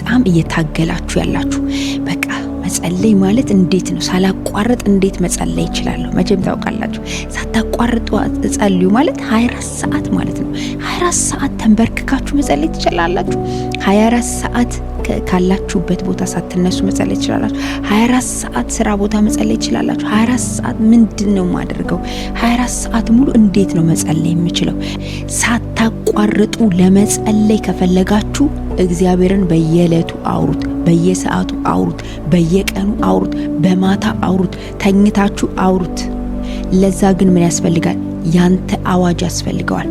በጣም እየታገላችሁ ያላችሁ በቃ መጸለይ ማለት እንዴት ነው ሳላቋርጥ እንዴት መጸለይ ይችላልው? መቼም ታውቃላችሁ ሳታቋርጡ ጸልዩ ማለት 24 ሰዓት ማለት ነው። 24 ሰዓት ተንበርክካችሁ መጸለይ ትችላላችሁ። 24 ሰዓት ካላችሁበት ቦታ ሳትነሱ መጸለይ ትችላላችሁ። 24 ሰዓት ስራ ቦታ መጸለይ ትችላላችሁ። 24 ሰዓት ምንድነው ማድረገው? 24 ሰዓት ሙሉ እንዴት ነው መጸለይ የምችለው? ሳታቋርጡ ለመጸለይ ከፈለጋችሁ እግዚአብሔርን በየዕለቱ አውሩት፣ በየሰዓቱ አውሩት፣ በየቀኑ አውሩት፣ በማታ አውሩት፣ ተኝታችሁ አውሩት። ለዛ ግን ምን ያስፈልጋል? ያንተ አዋጅ ያስፈልገዋል።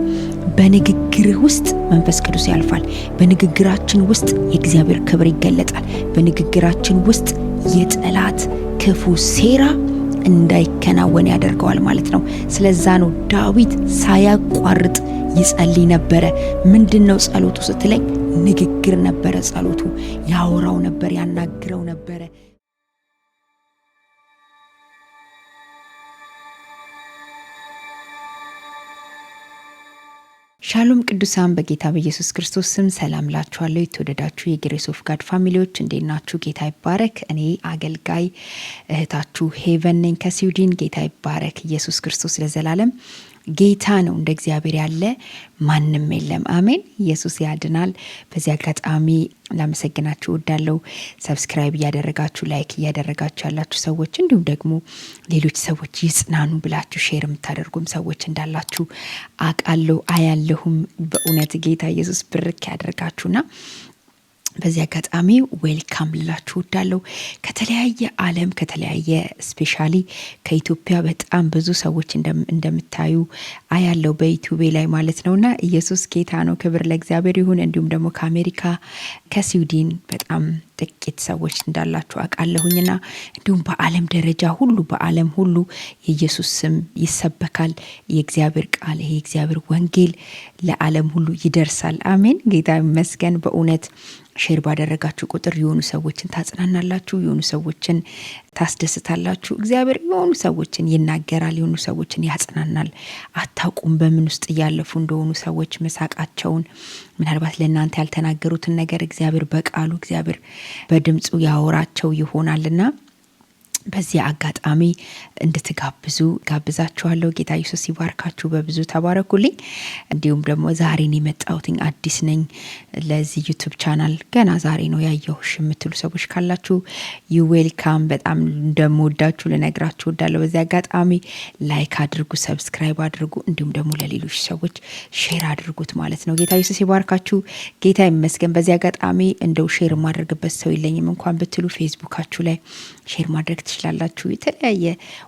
በንግግር ውስጥ መንፈስ ቅዱስ ያልፋል። በንግግራችን ውስጥ የእግዚአብሔር ክብር ይገለጣል። በንግግራችን ውስጥ የጠላት ክፉ ሴራ እንዳይከናወን ያደርገዋል ማለት ነው። ስለዛ ነው ዳዊት ሳያቋርጥ ይጸልይ ነበረ። ምንድነው ጸሎቱ ስትለኝ ንግግር ነበረ ጸሎቱ። ያወራው ነበር፣ ያናግረው ነበረ። ሻሎም ቅዱሳን በጌታ በኢየሱስ ክርስቶስ ስም ሰላም ላችኋለሁ። የተወደዳችሁ የግሬስ ኦፍ ጋድ ፋሚሊዎች እንዴት ናችሁ? ጌታ ይባረክ። እኔ አገልጋይ እህታችሁ ሄቨን ነኝ ከስዊድን። ጌታ ይባረክ። ኢየሱስ ክርስቶስ ለዘላለም ጌታ ነው። እንደ እግዚአብሔር ያለ ማንም የለም። አሜን። ኢየሱስ ያድናል። በዚህ አጋጣሚ ላመሰግናችሁ እወዳለሁ። ሰብስክራይብ እያደረጋችሁ ላይክ እያደረጋችሁ ያላችሁ ሰዎች እንዲሁም ደግሞ ሌሎች ሰዎች ይጽናኑ ብላችሁ ሼር የምታደርጉም ሰዎች እንዳላችሁ አውቃለሁ አያለሁም። በእውነት ጌታ ኢየሱስ ብርክ ያደርጋችሁና በዚህ አጋጣሚ ዌልካም ልላችሁ እወዳለሁ። ከተለያየ ዓለም ከተለያየ ስፔሻሊ ከኢትዮጵያ በጣም ብዙ ሰዎች እንደምታዩ አያለው በዩቲዩብ ላይ ማለት ነውና ኢየሱስ ጌታ ነው። ክብር ለእግዚአብሔር ይሁን። እንዲሁም ደግሞ ከአሜሪካ ከስዊድን በጣም ጥቂት ሰዎች እንዳላችሁ አውቃለሁኝና እንዲሁም በዓለም ደረጃ ሁሉ በዓለም ሁሉ የኢየሱስ ስም ይሰበካል። የእግዚአብሔር ቃል ይሄ እግዚአብሔር ወንጌል ለዓለም ሁሉ ይደርሳል። አሜን። ጌታ ይመስገን። በእውነት ሼር ባደረጋችሁ ቁጥር የሆኑ ሰዎችን ታጽናናላችሁ፣ የሆኑ ሰዎችን ታስደስታላችሁ። እግዚአብሔር የሆኑ ሰዎችን ይናገራል፣ የሆኑ ሰዎችን ያጽናናል። አታውቁም በምን ውስጥ እያለፉ እንደሆኑ ሰዎች መሳቃቸውን ምናልባት ለእናንተ ያልተናገሩትን ነገር እግዚአብሔር በቃሉ እግዚአብሔር በድምፁ ያወራቸው ይሆናልና በዚህ አጋጣሚ እንድትጋብዙ ጋብዛችኋለሁ። ጌታ ኢየሱስ ይባርካችሁ። በብዙ ተባረኩልኝ። እንዲሁም ደግሞ ዛሬ ነው የመጣሁት፣ አዲስ ነኝ ለዚህ ዩቲዩብ ቻናል ገና ዛሬ ነው ያየሁሽ የምትሉ ሰዎች ካላችሁ ዩ ዌልካም። በጣም እንደምወዳችሁ ልነግራችሁ እወዳለሁ። በዚህ አጋጣሚ ላይክ አድርጉ፣ ሰብስክራይብ አድርጉ፣ እንዲሁም ደግሞ ለሌሎች ሰዎች ሼር አድርጉት ማለት ነው። ጌታ ኢየሱስ ይባርካችሁ። ጌታ ይመስገን። በዚህ አጋጣሚ እንደው ሼር ማድረግበት ሰው የለኝም እንኳን ብትሉ ፌስቡካችሁ ላይ ሼር ማድረግ ትችላላችሁ። የተለያየ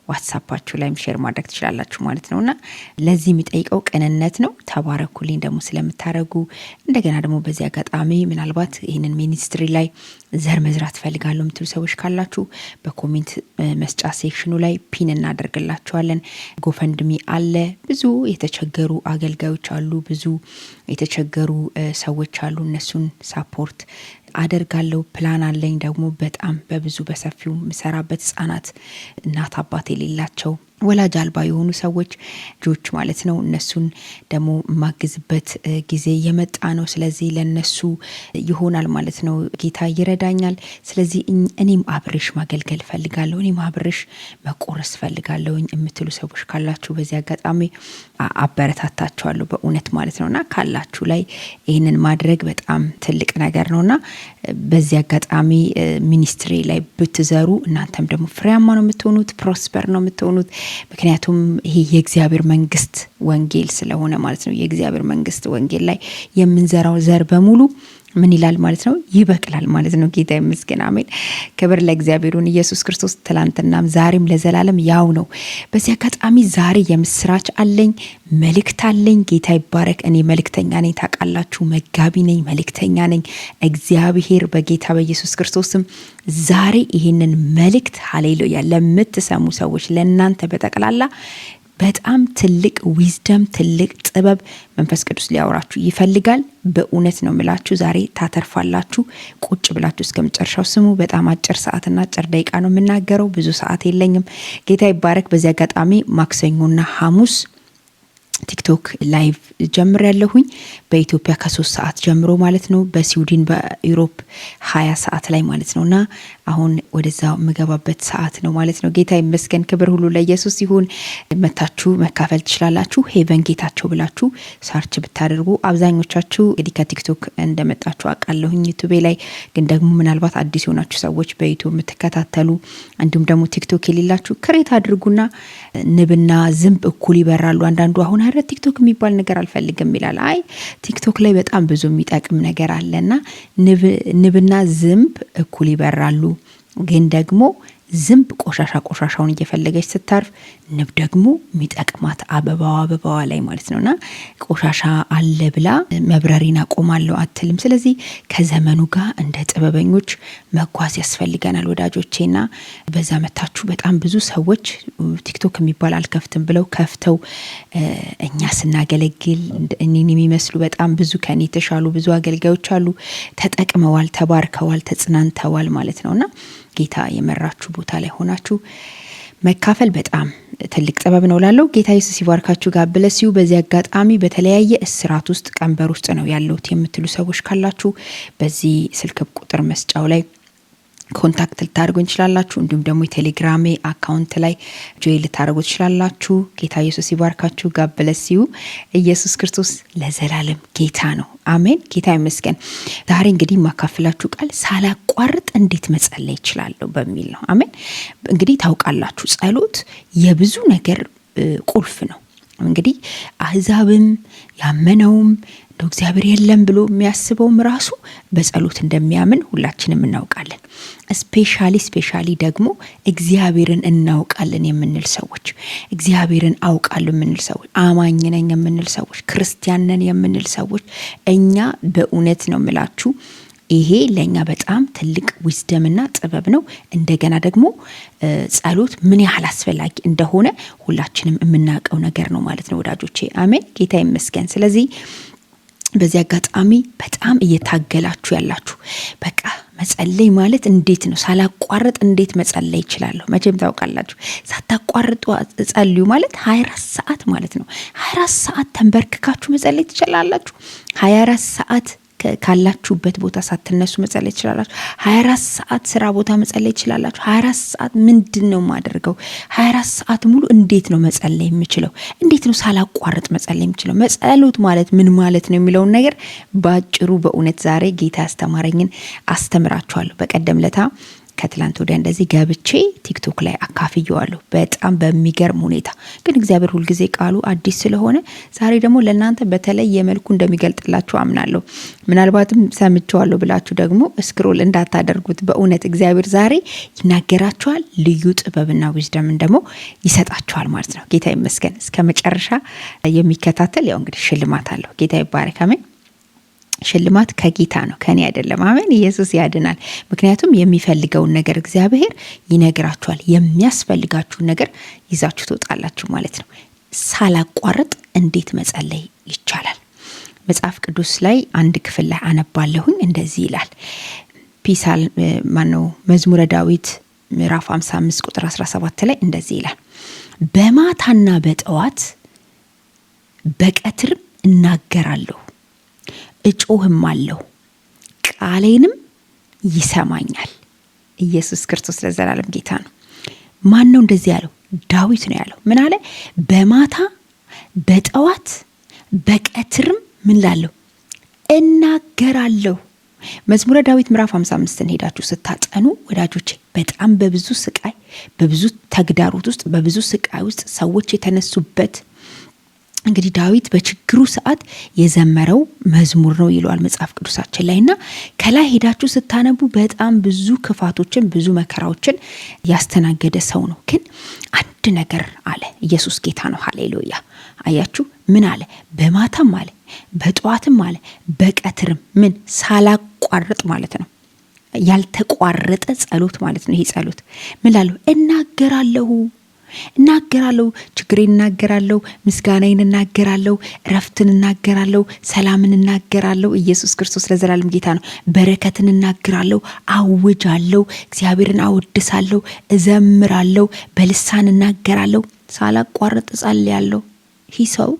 ዋትስአፓችሁ ላይም ሼር ማድረግ ትችላላችሁ ማለት ነውና ለዚህ የሚጠይቀው ቅንነት ነው። ተባረኩልኝ ደግሞ ስለምታረጉ። እንደገና ደግሞ በዚህ አጋጣሚ ምናልባት ይህንን ሚኒስትሪ ላይ ዘር መዝራት ፈልጋለሁ የምትሉ ሰዎች ካላችሁ በኮሜንት መስጫ ሴክሽኑ ላይ ፒን እናደርግላችኋለን። ጎፈንድሚ አለ። ብዙ የተቸገሩ አገልጋዮች አሉ፣ ብዙ የተቸገሩ ሰዎች አሉ። እነሱን ሳፖርት አደርጋለሁ። ፕላን አለኝ ደግሞ በጣም በብዙ በሰፊው መሰራበት ህጻናት እናት አባት የሌላቸው ወላጅ አልባ የሆኑ ሰዎች ልጆች ማለት ነው። እነሱን ደግሞ ማግዝበት ጊዜ የመጣ ነው። ስለዚህ ለነሱ ይሆናል ማለት ነው። ጌታ ይረዳኛል። ስለዚህ እኔም አብርሽ ማገልገል ፈልጋለሁ፣ እኔም አብርሽ መቆረስ ፈልጋለሁ የምትሉ ሰዎች ካላችሁ በዚህ አጋጣሚ አበረታታችኋለሁ በእውነት ማለት ነውና ካላችሁ ላይ ይሄንን ማድረግ በጣም ትልቅ ነገር ነውና በዚህ አጋጣሚ ሚኒስትሪ ላይ ብትዘሩ እናንተም ደግሞ ፍሬያማ ነው የምትሆኑት፣ ፕሮስፐር ነው የምትሆኑት። ምክንያቱም ይሄ የእግዚአብሔር መንግስት ወንጌል ስለሆነ ማለት ነው። የእግዚአብሔር መንግስት ወንጌል ላይ የምንዘራው ዘር በሙሉ ምን ይላል ማለት ነው? ይበቅላል ማለት ነው። ጌታ ይመስገን። አሜን። ክብር ለእግዚአብሔር ይሁን። ኢየሱስ ክርስቶስ ትላንትናም ዛሬም ለዘላለም ያው ነው። በዚህ አጋጣሚ ዛሬ የምስራች አለኝ፣ መልእክት አለኝ። ጌታ ይባረክ። እኔ መልእክተኛ ነኝ፣ ታውቃላችሁ። መጋቢ ነኝ፣ መልእክተኛ ነኝ። እግዚአብሔር በጌታ በኢየሱስ ክርስቶስም ዛሬ ይሄንን መልእክት ሃሌሉያ ለምትሰሙ ሰዎች ለእናንተ በጠቅላላ በጣም ትልቅ ዊዝደም ትልቅ ጥበብ መንፈስ ቅዱስ ሊያወራችሁ ይፈልጋል። በእውነት ነው የምላችሁ። ዛሬ ታተርፋላችሁ። ቁጭ ብላችሁ እስከመጨረሻው ስሙ። በጣም አጭር ሰዓትና አጭር ደቂቃ ነው የምናገረው፣ ብዙ ሰዓት የለኝም። ጌታ ይባረክ። በዚህ አጋጣሚ ማክሰኞና ሐሙስ ቲክቶክ ላይቭ ጀምር ያለሁኝ በኢትዮጵያ ከ3 ሰዓት ጀምሮ ማለት ነው። በስዊድን በዩሮፕ 20 ሰዓት ላይ ማለት ነውና አሁን ወደዛ መገባበት ሰዓት ነው ማለት ነው። ጌታ ይመስገን፣ ክብር ሁሉ ለኢየሱስ ይሁን። መታችሁ መካፈል ትችላላችሁ። ሄቨን ጌታቸው ብላችሁ ሰርች ብታደርጉ አብዛኞቻችሁ እንግዲህ ከቲክቶክ እንደመጣችሁ አውቃለሁኝ። ዩቲዩብ ላይ ግን ደግሞ ምናልባት አዲስ የሆናችሁ ሰዎች በዩቲዩብ የምትከታተሉ እንዲሁም ደግሞ ቲክቶክ የሌላችሁ ክሬት አድርጉና ንብና ዝንብ እኩል ይበራሉ። አንዳንዱ አሁን አረ ቲክቶክ የሚባል ነገር አልፈልግም ይላል። አይ ቲክቶክ ላይ በጣም ብዙ የሚጠቅም ነገር አለና ንብና ዝንብ እኩል ይበራሉ። ግን ደግሞ ዝንብ ቆሻሻውን እየፈለገች ስታርፍ፣ ንብ ደግሞ የሚጠቅማት አበባዋ ላይ ማለት ነውና ቆሻሻ አለ ብላ መብረሪን አቆማለሁ አትልም። ስለዚህ ከዘመኑ ጋር እንደ ጥበበኞች መጓዝ ያስፈልገናል ወዳጆቼና በዛ መታችሁ በጣም ብዙ ሰዎች ቲክቶክ የሚባል አልከፍትም ብለው ከፍተው እኛ ስናገለግል እኔን የሚመስሉ በጣም ብዙ ከኔ የተሻሉ ብዙ አገልጋዮች አሉ። ተጠቅመዋል፣ ተባርከዋል፣ ተጽናንተዋል ማለት ነውና ጌታ የመራችሁ ቦታ ላይ ሆናችሁ መካፈል በጣም ትልቅ ጥበብ ነው ላለው ጌታ ኢየሱስ ይባርካችሁ። ጋር ብለሲዩ በዚህ አጋጣሚ በተለያየ እስራት ውስጥ ቀንበር ውስጥ ነው ያለሁት የምትሉ ሰዎች ካላችሁ በዚህ ስልክ ቁጥር መስጫው ላይ ኮንታክት ልታደርጉኝ ትችላላችሁ። እንዲሁም ደግሞ የቴሌግራም አካውንት ላይ ጆይን ልታደርጉ ትችላላችሁ። ጌታ ኢየሱስ ይባርካችሁ። ጋር ብለሲዩ ኢየሱስ ክርስቶስ ለዘላለም ጌታ ነው። አሜን። ጌታ ይመስገን። ዛሬ እንግዲህ ማካፈላችሁ ቃል ሳላቋርጥ እንዴት መጸለይ ይችላልው በሚል ነው። አሜን። እንግዲህ ታውቃላችሁ ጸሎት የብዙ ነገር ቁልፍ ነው። እንግዲህ አህዛብም ያመነውም እግዚአብሔር የለም ብሎ የሚያስበውም ራሱ በጸሎት እንደሚያምን ሁላችንም እናውቃለን። ስፔሻሊ ደግሞ እግዚአብሔርን እናውቃለን የምንል ሰዎች፣ እግዚአብሔርን አውቃለሁ የምንል ሰዎች፣ አማኝ ነኝ የምንል ሰዎች፣ ክርስቲያን ነን የምንል ሰዎች እኛ በእውነት ነው የምላችሁ ይሄ ለኛ በጣም ትልቅ ዊዝደምና ጥበብ ነው። እንደገና ደግሞ ጸሎት ምን ያህል አስፈላጊ እንደሆነ ሁላችንም የምናውቀው ነገር ነው ማለት ነው ወዳጆቼ። አሜን። ጌታ ይመስገን። ስለዚህ በዚህ አጋጣሚ በጣም እየታገላችሁ ያላችሁ በቃ መጸለይ ማለት እንዴት ነው ሳላቋርጥ እንዴት መጸለይ ይችላል? መቼም ታውቃላችሁ ሳታቋርጡ ጸልዩ ማለት 24 ሰዓት ማለት ነው። 24 ሰዓት ተንበርክካችሁ መጸለይ ትችላላችሁ። 24 ሰዓት ካላችሁበት ቦታ ሳትነሱ መጸለይ ትችላላችሁ። 24 ሰዓት ስራ ቦታ መጸለይ ትችላላችሁ። 24 ሰዓት ምንድነው ማደርገው? 24 ሰዓት ሙሉ እንዴት ነው መጸለይ የምችለው? እንዴት ነው ሳላቋርጥ መጸለይ የምችለው? መጸሎት ማለት ምን ማለት ነው የሚለውን ነገር ባጭሩ በእውነት ዛሬ ጌታ ያስተማረኝን አስተምራችኋለሁ። በቀደም ለታ ከትላንት ወዲያ እንደዚህ ገብቼ ቲክቶክ ላይ አካፍየዋለሁ በጣም በሚገርም ሁኔታ። ግን እግዚአብሔር ሁሉ ጊዜ ቃሉ አዲስ ስለሆነ ዛሬ ደግሞ ለእናንተ በተለየ መልኩ እንደሚገልጥላችሁ አምናለሁ። ምናልባትም ሰምቼዋለሁ ብላችሁ ደግሞ ስክሮል እንዳታደርጉት። በእውነት እግዚአብሔር ዛሬ ይናገራችኋል፣ ልዩ ጥበብና ዊዝደም ደግሞ ይሰጣችኋል ማለት ነው። ጌታ ይመስገን። እስከ መጨረሻ የሚከታተል ያው እንግዲህ ሽልማት አለው። ጌታ ይባረክ። አሜን። ሽልማት ከጌታ ነው ከኔ አይደለም። አሜን። ኢየሱስ ያድናል። ምክንያቱም የሚፈልገውን ነገር እግዚአብሔር ይነግራችኋል። የሚያስፈልጋችሁን ነገር ይዛችሁ ትወጣላችሁ ማለት ነው። ሳላቋርጥ እንዴት መጸለይ ይቻላል? መጽሐፍ ቅዱስ ላይ አንድ ክፍል ላይ አነባለሁኝ። እንደዚህ ይላል። መዝሙረ ዳዊት ምዕራፍ 55 ቁጥር 17 ላይ እንደዚህ ይላል። በማታና በጠዋት በቀትርም እናገራለሁ እጮህም አለሁ ቃሌንም ይሰማኛል። ኢየሱስ ክርስቶስ ለዘላለም ጌታ ነው። ማን ነው እንደዚህ ያለው? ዳዊት ነው ያለው። ምን አለ? በማታ በጠዋት በቀትርም ምን ላለሁ እናገራለሁ። መዝሙረ ዳዊት ምዕራፍ 55ን ሄዳችሁ ስታጠኑ ወዳጆቼ በጣም በብዙ ስቃይ፣ በብዙ ተግዳሮት ውስጥ፣ በብዙ ስቃይ ውስጥ ሰዎች የተነሱበት እንግዲህ ዳዊት በችግሩ ሰዓት የዘመረው መዝሙር ነው ይሏል መጽሐፍ ቅዱሳችን ላይና ከላይ ሄዳችሁ ስታነቡ በጣም ብዙ ክፋቶችን ብዙ መከራዎችን ያስተናገደ ሰው ነው። ግን አንድ ነገር አለ። ኢየሱስ ጌታ ነው። ሃሌሉያ። አያችሁ ምን አለ? በማታም አለ በጠዋትም አለ በቀትርም ምን ሳላቋርጥ ማለት ነው። ያልተቋረጠ ጸሎት ማለት ነው። ይሄ ጸሎት ምን ላለው እናገራለሁ፣ ችግሬን እናገራለሁ፣ ምስጋናዬን እናገራለሁ፣ ረፍትን እናገራለሁ፣ ሰላምን እናገራለሁ። ኢየሱስ ክርስቶስ ለዘላለም ጌታ ነው። በረከትን እናገራለሁ፣ አውጃለሁ፣ እግዚአብሔርን አወድሳለሁ፣ እዘምራለሁ፣ በልሳን እናገራለሁ፣ ሳላቋርጥ ጸልያለሁ። ሰው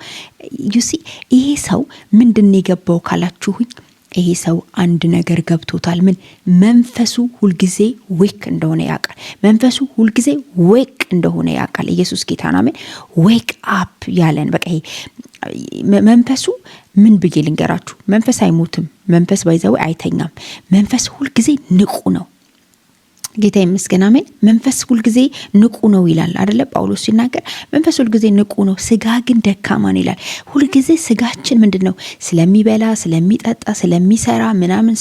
ዩሲ ይሄ ሰው ምንድን የገባው ካላችሁኝ ይሄ ሰው አንድ ነገር ገብቶታል። ምን መንፈሱ ሁልጊዜ ዌክ እንደሆነ ያውቃል። መንፈሱ ሁልጊዜ ዌክ እንደሆነ ያውቃል። ኢየሱስ ጌታ ነው። አሜን። ዌክ አፕ ያለን በቃ መንፈሱ ምን ብዬ ልንገራችሁ? መንፈስ አይሞትም። መንፈስ ባይዘው አይተኛም። መንፈስ ሁልጊዜ ንቁ ነው። ጌታ ይመስገን። አሜን። መንፈስ ሁልጊዜ ንቁ ነው ይላል አይደለ? ጳውሎስ ሲናገር መንፈስ ሁልጊዜ ንቁ ነው፣ ስጋ ግን ደካማ ነው ይላል። ሁልጊዜ ስጋችን ምንድነው? ስለሚበላ፣ ስለሚጠጣ፣ ስለሚሰራ ምናምን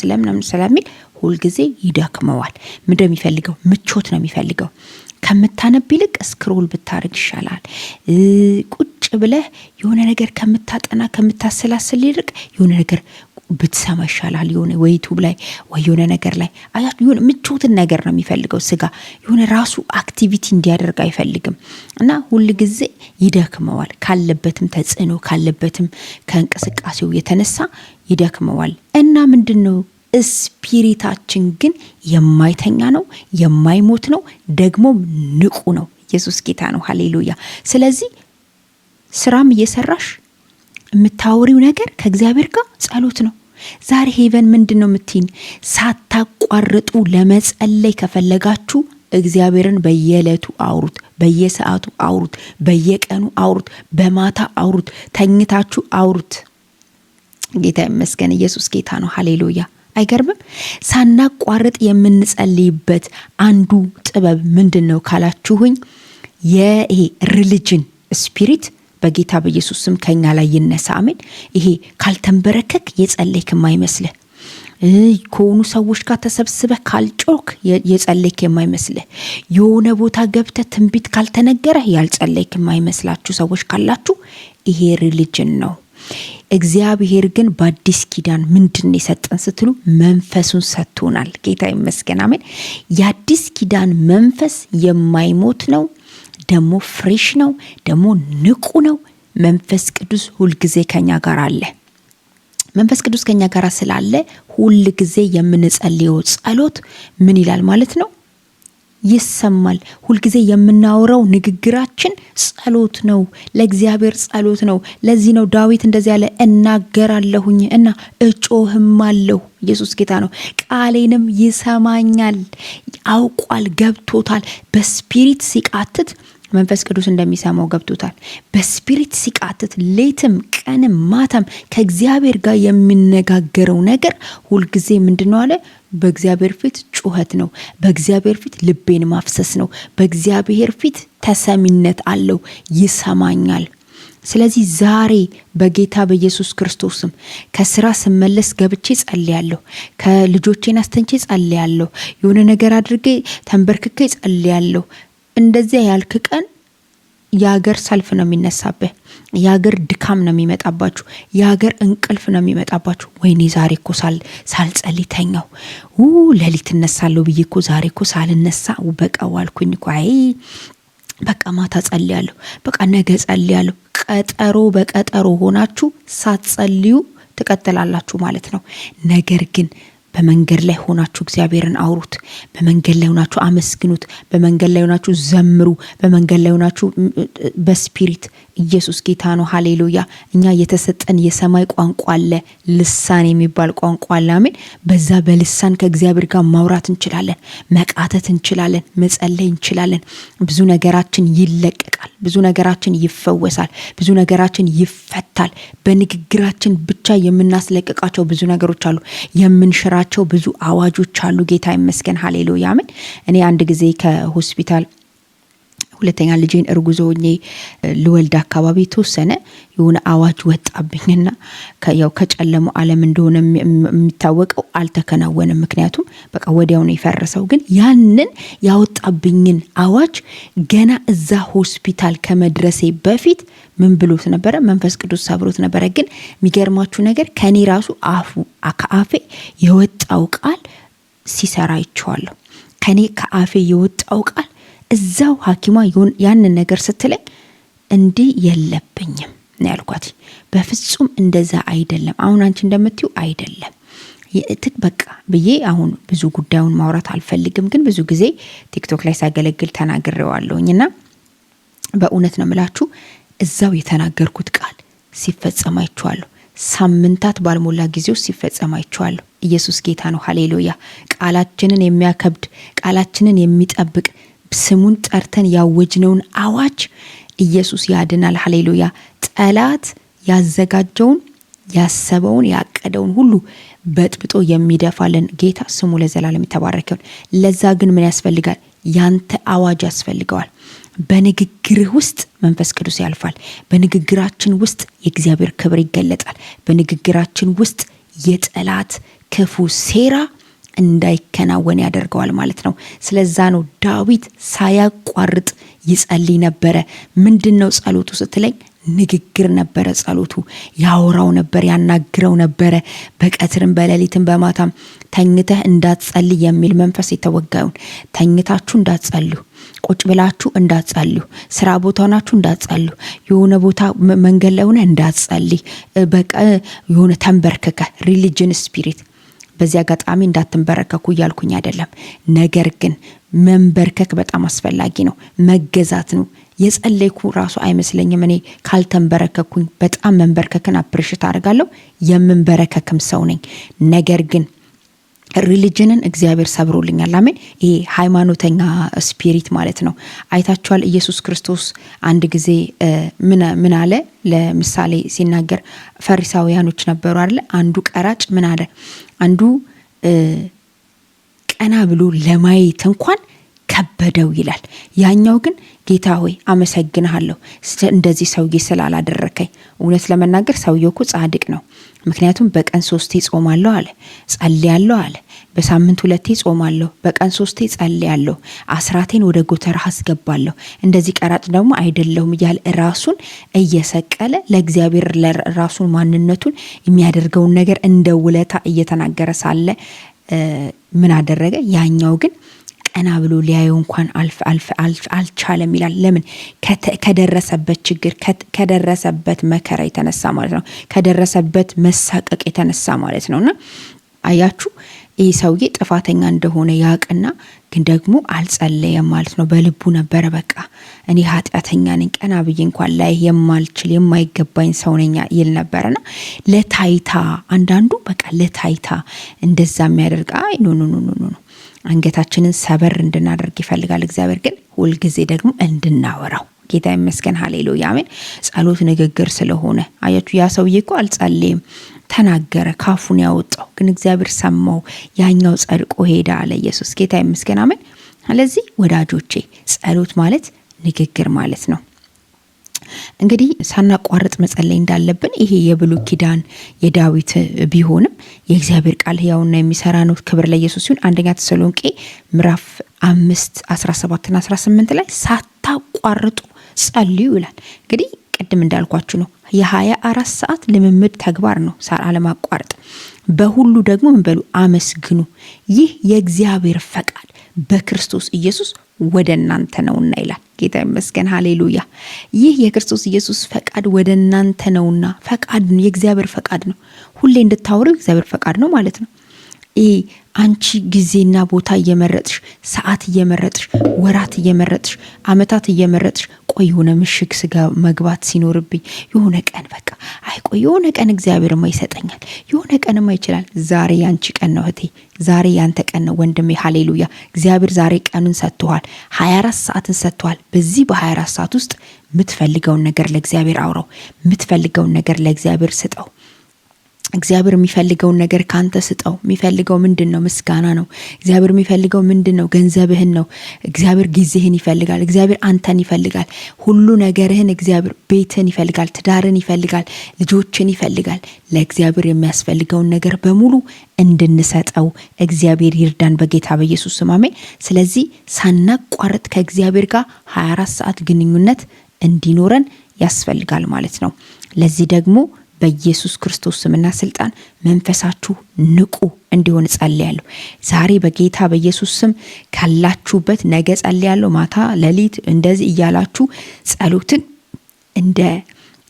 ስለሚል ሁልጊዜ ይደክመዋል። ምንድነው የሚፈልገው? ምቾት ነው የሚፈልገው። ከምታነብ ይልቅ ስክሮል ብታረግ ይሻላል። ቁጭ ብለህ የሆነ ነገር ከምታጠና ከምታሰላስል ይልቅ የሆነ ነገር ብትሰማ ይሻላል። የሆነ ወይ ዩቲዩብ ላይ ወይ የሆነ ነገር ላይ አያችሁ፣ የሆነ ምቾትን ነገር ነው የሚፈልገው ስጋ። የሆነ ራሱ አክቲቪቲ እንዲያደርግ አይፈልግም እና ሁል ጊዜ ይደክመዋል። ካለበትም ተጽዕኖ ካለበትም ከእንቅስቃሴው የተነሳ ይደክመዋል እና ምንድነው ስፒሪታችን ግን የማይተኛ ነው፣ የማይሞት ነው፣ ደግሞ ንቁ ነው። ኢየሱስ ጌታ ነው። ሃሌሉያ። ስለዚህ ስራም እየሰራሽ የምታወሪው ነገር ከእግዚአብሔር ጋር ጸሎት ነው። ዛሬ ሄቨን ምንድነው የምትይኝ? ሳታቋርጡ ለመጸለይ ከፈለጋችሁ እግዚአብሔርን በየዕለቱ አውሩት፣ በየሰዓቱ አውሩት፣ በየቀኑ አውሩት፣ በማታ አውሩት፣ ተኝታችሁ አውሩት። ጌታ ይመስገን። ኢየሱስ ጌታ ነው። ሃሌሉያ። አይገርምም? ሳናቋርጥ የምንጸልይበት አንዱ ጥበብ ምንድነው ካላችሁኝ ይሄ ሪሊጅን ስፒሪት በጌታ በኢየሱስ ስም ከኛ ላይ ይነሳ። አሜን። ይሄ ካልተንበረከክ የጸለይክ የማይመስልህ ከሆኑ ሰዎች ጋር ተሰብስበህ ካልጮክ የጸለይክ የማይመስልህ የሆነ ቦታ ገብተህ ትንቢት ካልተነገረ ያልጸለይክ የማይመስላችሁ ሰዎች ካላችሁ ይሄ ሪሊጅን ነው። እግዚአብሔር ግን በአዲስ ኪዳን ምንድን የሰጠን ስትሉ መንፈሱን ሰጥቶናል። ጌታ ይመስገን። አሜን። የአዲስ ኪዳን መንፈስ የማይሞት ነው፣ ደግሞ ፍሬሽ ነው፣ ደግሞ ንቁ ነው። መንፈስ ቅዱስ ሁልጊዜ ከኛ ጋር አለ። መንፈስ ቅዱስ ከኛ ጋር ስላለ ሁልጊዜ የምንጸልየው ጸሎት ምን ይላል ማለት ነው? ይሰማል። ሁልጊዜ የምናወራው ንግግራችን ጸሎት ነው፣ ለእግዚአብሔር ጸሎት ነው። ለዚህ ነው ዳዊት እንደዚህ ያለ እናገራለሁኝ እና እጮህማለሁ። ኢየሱስ ጌታ ነው። ቃሌንም ይሰማኛል። አውቋል፣ ገብቶታል። በስፒሪት ሲቃትት መንፈስ ቅዱስ እንደሚሰማው ገብቶታል። በስፒሪት ሲቃትት ሌትም ቀንም ማታም ከእግዚአብሔር ጋር የሚነጋገረው ነገር ሁልጊዜ ምንድነው አለ? በእግዚአብሔር ፊት ጩኸት ነው። በእግዚአብሔር ፊት ልቤን ማፍሰስ ነው። በእግዚአብሔር ፊት ተሰሚነት አለው፣ ይሰማኛል። ስለዚህ ዛሬ በጌታ በኢየሱስ ክርስቶስም ከስራ ስመለስ ገብቼ ጸልያለሁ። ከልጆቼን አስተንቼ ጸልያለሁ። የሆነ ነገር አድርጌ ተንበርክኬ ጸልያለሁ። እንደዚያ ያልክ ቀን የሀገር ሰልፍ ነው የሚነሳብህ። የሀገር ድካም ነው የሚመጣባችሁ። የሀገር እንቅልፍ ነው የሚመጣባችሁ። ወይኔ ዛሬ እኮ ሳልጸልይ ተኛው፣ ሌሊት እነሳለሁ ብዬ እኮ ዛሬ እኮ ሳልነሳ በቃ ዋልኩኝ እኮ። አይ በቃ ማታ ጸልያለሁ፣ በቃ ነገ ጸልያለሁ። ቀጠሮ በቀጠሮ ሆናችሁ ሳትጸልዩ ትቀጥላላችሁ ማለት ነው። ነገር ግን በመንገድ ላይ ሆናችሁ እግዚአብሔርን አውሩት። በመንገድ ላይ ሆናችሁ አመስግኑት። በመንገድ ላይ ሆናችሁ ዘምሩ። በመንገድ ላይ ሆናችሁ በስፒሪት ኢየሱስ ጌታ ነው። ሃሌሉያ። እኛ የተሰጠን የሰማይ ቋንቋ አለ፣ ልሳን የሚባል ቋንቋ አለ። አሜን። በዛ በልሳን ከእግዚአብሔር ጋር ማውራት እንችላለን፣ መቃተት እንችላለን፣ መጸለይ እንችላለን። ብዙ ነገራችን ይለቀቃል፣ ብዙ ነገራችን ይፈወሳል፣ ብዙ ነገራችን ይፈታል። በንግግራችን ብቻ የምናስለቀቃቸው ብዙ ነገሮች አሉ፣ የምንሽራቸው ብዙ አዋጆች አሉ። ጌታ ይመስገን። ሃሌሉያ። አሜን። እኔ አንድ ጊዜ ከሆስፒታል ሁለተኛ ልጄን እርጉዝ ሆኜ ልወልድ አካባቢ ተወሰነ የሆነ አዋጅ ወጣብኝና ያው ከጨለማው ዓለም እንደሆነ የሚታወቀው አልተከናወነም። ምክንያቱም በቃ ወዲያው ነው የፈረሰው። ግን ያንን ያወጣብኝን አዋጅ ገና እዛ ሆስፒታል ከመድረሴ በፊት ምን ብሎት ነበረ? መንፈስ ቅዱስ ሰብሮት ነበረ። ግን የሚገርማችሁ ነገር ከኔ ራሱ ከአፌ የወጣው ቃል ሲሰራ ይችዋለሁ። ከኔ ከአፌ የወጣው ቃል እዛው ሐኪሟ ያንን ነገር ስትለኝ እንዲህ የለብኝም ነው ያልኳት። በፍጹም እንደዛ አይደለም፣ አሁን አንቺ እንደምትዩ አይደለም በቃ ብዬ አሁን ብዙ ጉዳዩን ማውራት አልፈልግም። ግን ብዙ ጊዜ ቲክቶክ ላይ ሳገለግል ተናግሬዋለሁኝና በእውነት ነው የምላችሁ እዛው የተናገርኩት ቃል ሲፈጸም አይቼዋለሁ። ሳምንታት ባልሞላ ጊዜ ውስጥ ሲፈጸም አይቼዋለሁ። ኢየሱስ ጌታ ነው። ሃሌሉያ። ቃላችንን የሚያከብድ ቃላችንን የሚጠብቅ ስሙን ጠርተን ያወጅነውን አዋጅ ኢየሱስ ያድናል። ሃሌሉያ። ጠላት ያዘጋጀውን ያሰበውን ያቀደውን ሁሉ በጥብጦ የሚደፋልን ጌታ ስሙ ለዘላለም የተባረከ ይሁን። ለዛ ግን ምን ያስፈልጋል? ያንተ አዋጅ ያስፈልገዋል። በንግግርህ ውስጥ መንፈስ ቅዱስ ያልፋል። በንግግራችን ውስጥ የእግዚአብሔር ክብር ይገለጣል። በንግግራችን ውስጥ የጠላት ክፉ ሴራ እንዳይከናወን ያደርገዋል ማለት ነው። ስለዛ ነው ዳዊት ሳያቋርጥ ይጸልይ ነበረ። ምንድነው ጸሎቱ ስትለኝ፣ ንግግር ነበረ ጸሎቱ። ያወራው ነበር፣ ያናግረው ነበረ። በቀትርም በሌሊትም በማታም ተኝተህ እንዳትጸልይ የሚል መንፈስ የተወጋውን፣ ተኝታችሁ እንዳትጸልዩ፣ ቁጭ ብላችሁ እንዳትጸልዩ፣ ስራ ቦታ ሆናችሁ እንዳትጸልዩ፣ የሆነ ቦታ መንገድ ላይ ሆነ እንዳትጸልይ፣ በቃ የሆነ ተንበርከከ ሪሊጅን ስፒሪት። በዚህ አጋጣሚ እንዳትንበረከኩ እያልኩኝ አይደለም። ነገር ግን መንበርከክ በጣም አስፈላጊ ነው። መገዛት ነው። የጸለይኩ ራሱ አይመስለኝም እኔ ካልተንበረከኩኝ። በጣም መንበርከክን አፕሪሺየት አደርጋለሁ። የምንበረከክም ሰው ነኝ። ነገር ግን ሪሊጅንን እግዚአብሔር ሰብሮልኛል። አሜን። ይሄ ሃይማኖተኛ ስፒሪት ማለት ነው። አይታችኋል። ኢየሱስ ክርስቶስ አንድ ጊዜ ምን አለ? ለምሳሌ ሲናገር ፈሪሳውያኖች ነበሩ አይደል? አንዱ ቀራጭ ምን አለ? አንዱ ቀና ብሎ ለማየት እንኳን ከበደው ይላል። ያኛው ግን ጌታ ሆይ አመሰግንሃለሁ እንደዚህ ሰውዬ ስላላደረከኝ። እውነት ለመናገር ሰውዬው እኮ ጻድቅ ነው። ምክንያቱም በቀን 3 ጾማለሁ አለ፣ ጸልያለሁ አለ። በሳምንት 2 ጾማለሁ፣ በቀን 3 ጸልያለሁ፣ አስራቴን ወደ ጎተራ አስገባለሁ። እንደዚህ ቀራጭ ደግሞ አይደለሁም እያለ ራሱን እየሰቀለ ለእግዚአብሔር ለራሱን ማንነቱን የሚያደርገውን ነገር እንደ ውለታ እየተናገረ ሳለ ምን አደረገ? ያኛው ግን ቀና ብሎ ሊያየው እንኳን አልቻለም ይላል። ለምን? ከደረሰበት ችግር ከደረሰበት መከራ የተነሳ ማለት ነው። ከደረሰበት መሳቀቅ የተነሳ ማለት ነውና አያችሁ፣ ይህ ሰውዬ ጥፋተኛ እንደሆነ ያቅና ግን ደግሞ አልጸለየም ማለት ነው። በልቡ ነበረ በቃ እኔ ኃጢአተኛ ነኝ፣ ቀና ብዬ እንኳን ላይ የማልችል የማይገባኝ ሰው ነኝ ይል ነበርና ለታይታ አንዳንዱ በቃ ለታይታ እንደዛ የሚያደርግ ኖ አንገታችንን ሰበር እንድናደርግ ይፈልጋል እግዚአብሔር። ግን ሁልጊዜ ደግሞ እንድናወራው ጌታ ይመስገን። ሃሌሉያ አሜን። ጸሎት ንግግር ስለሆነ አያችሁ፣ ያ ሰውዬ እኮ አልጸለየም፣ ተናገረ፣ ካፉን ያወጣው ግን እግዚአብሔር ሰማው። ያኛው ጸድቆ ሄደ አለ ኢየሱስ። ጌታ ይመስገን አሜን። ስለዚህ ወዳጆቼ ጸሎት ማለት ንግግር ማለት ነው። እንግዲህ ሳናቋርጥ መጸለይ እንዳለብን ይሄ የብሉይ ኪዳን የዳዊት ቢሆንም የእግዚአብሔር ቃል ሕያውና የሚሰራ ነው። ክብር ለኢየሱስ ይሁን። አንደኛ ተሰሎንቄ ምዕራፍ 5:17 እና 18 ላይ ሳታቋርጡ ጸልዩ ይላል። እንግዲህ ቅድም እንዳልኳችሁ ነው የ24 ሰዓት ልምምድ ተግባር ነው አለማቋረጥ። በሁሉ ደግሞ ምን በሉ? አመስግኑ፣ ይህ የእግዚአብሔር ፈቃድ በክርስቶስ ኢየሱስ ወደ እናንተ ነውና ይላል። ጌታ ይመስገን ሃሌሉያ። ይህ የክርስቶስ ኢየሱስ ፈቃድ ወደ እናንተ ነውና፣ ፈቃድ ነው፣ የእግዚአብሔር ፈቃድ ነው። ሁሌ እንድታወሩ የእግዚአብሔር ፈቃድ ነው ማለት ነው። ይሄ አንቺ ጊዜና ቦታ እየመረጥሽ፣ ሰዓት እየመረጥሽ፣ ወራት እየመረጥሽ፣ አመታት እየመረጥሽ ቆይ የሆነ ምሽግ ስጋ መግባት ሲኖርብኝ የሆነ ቀን በቃ ቆይ የሆነ ቀን እግዚአብሔርማ ይሰጠኛል፣ የሆነ ቀንማ ይችላል። ዛሬ ያንቺ ቀን ነው እህቴ፣ ዛሬ ያንተ ቀን ነው ወንድሜ። ሃሌሉያ። እግዚአብሔር ዛሬ ቀኑን ሰጥቷል፣ 24 ሰዓትን ሰጥቷል። በዚህ በ24 ሰዓት ውስጥ የምትፈልገውን ነገር ለእግዚአብሔር አውራው፣ የምትፈልገውን ነገር ለእግዚአብሔር ስጠው። እግዚአብሔር የሚፈልገውን ነገር ካንተ ስጠው። የሚፈልገው ምንድነው? ምስጋና ነው። እግዚአብሔር የሚፈልገው ምንድነው? ገንዘብህን ነው። እግዚአብሔር ጊዜህን ይፈልጋል። እግዚአብሔር አንተን ይፈልጋል። ሁሉ ነገርህን እግዚአብሔር፣ ቤትህን ይፈልጋል፣ ትዳርን ይፈልጋል፣ ልጆችን ይፈልጋል። ለእግዚአብሔር የሚያስፈልገውን ነገር በሙሉ እንድንሰጠው እግዚአብሔር ይርዳን በጌታ በኢየሱስ ስም አሜን። ስለዚህ ሳናቋርጥ ከእግዚአብሔር ጋር 24 ሰዓት ግንኙነት እንዲኖረን ያስፈልጋል ማለት ነው። ለዚህ ደግሞ በኢየሱስ ክርስቶስ ስምና ስልጣን መንፈሳችሁ ንቁ እንዲሆን ጸልያለሁ። ዛሬ በጌታ በኢየሱስ ስም ካላችሁበት ነገ ጸልያለሁ፣ ማታ ሌሊት እንደዚህ እያላችሁ ጸሎትን እንደ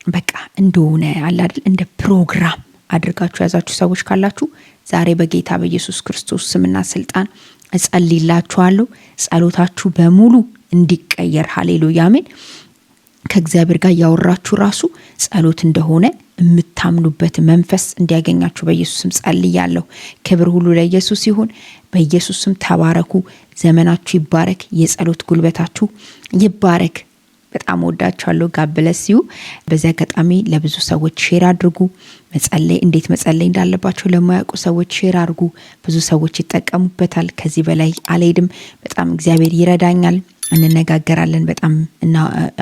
በቃ እንደሆነ አለ አይደል እንደ ፕሮግራም አድርጋችሁ ያዛችሁ ሰዎች ካላችሁ ዛሬ በጌታ በኢየሱስ ክርስቶስ ስምና ስልጣን እጸልይላችኋለሁ። ጸሎታችሁ በሙሉ እንዲቀየር ሃሌሉያ አሜን። ከእግዚአብሔር ጋር ያወራችሁ ራሱ ጸሎት እንደሆነ የምታምኑበት መንፈስ እንዲያገኛችሁ በኢየሱስም ጸልያለሁ። ክብር ሁሉ ለኢየሱስ ይሁን። በኢየሱስም ተባረኩ። ዘመናችሁ ይባረክ። የጸሎት ጉልበታችሁ ይባረክ። በጣም ወዳችኋለሁ። ጋድ ብለስ ዩ። በዚያ አጋጣሚ ለብዙ ሰዎች ሼር አድርጉ። እንዴት መጸለይ እንዳለባቸው ለማያውቁ ሰዎች ሼር አድርጉ። ብዙ ሰዎች ይጠቀሙበታል። ከዚህ በላይ አልሄድም። በጣም እግዚአብሔር ይረዳኛል። እንነጋገራለን። በጣም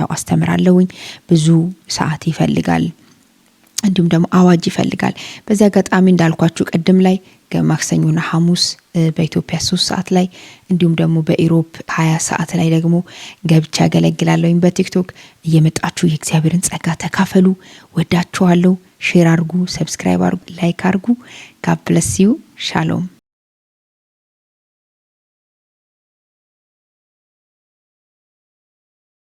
አስተምራለሁኝ። ብዙ ሰዓት ይፈልጋል። እንዲሁም ደግሞ አዋጅ ይፈልጋል። በዚህ አጋጣሚ እንዳልኳችሁ ቀደም ላይ ማክሰኞና ሐሙስ በኢትዮጵያ 3 ሰዓት ላይ እንዲሁም ደግሞ በኢሮፕ 20 ሰዓት ላይ ደግሞ ገብቻ ያገለግላለሁኝ። በቲክቶክ እየመጣችሁ የእግዚአብሔርን ጸጋ ተካፈሉ። ወዳችኋለሁ። ሼር አድርጉ፣ ሰብስክራይብ አድርጉ፣ ላይክ አድርጉ። ጋድ ብለስ ዩ። ሻሎም